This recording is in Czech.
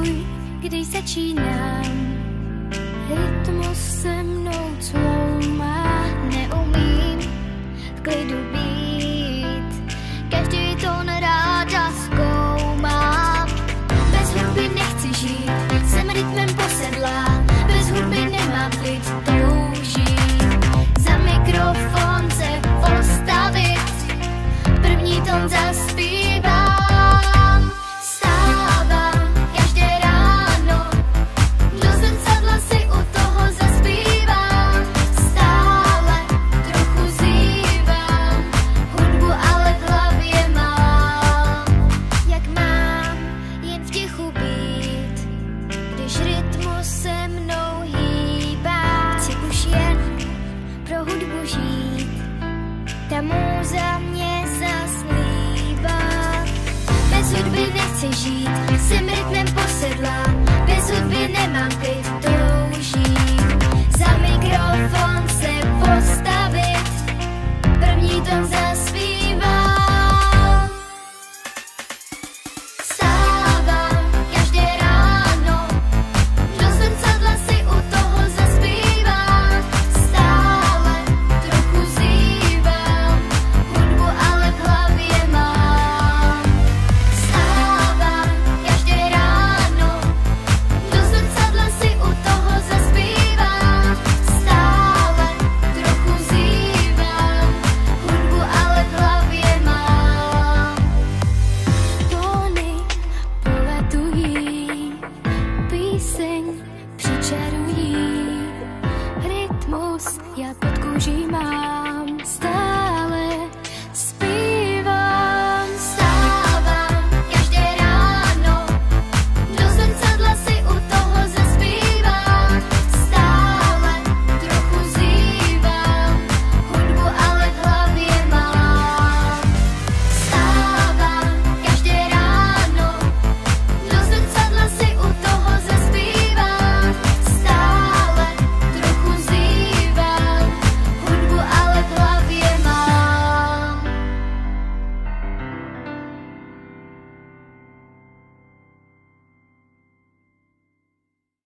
můj, když začínám. Rytmus se mnou cloumá, neumím v klidu být. Každý tón ráda zkoumám. Bez hudby nechci žít, jsem rytmem posedlá. Bez hudby nemám klid, toužím za mikrofon se postavit. První tón zaspívám. Stávám každé ráno, do zrcadla si u toho zaspívám. Stále trochu zývám, hudbu ale v hlavě mám. Jak mám jen v tichu být, když rytmus se mnou hýbá. Chci už jen pro hudbu žít, ta můza mě zaslívá. Bez hudby nechci žít, jsem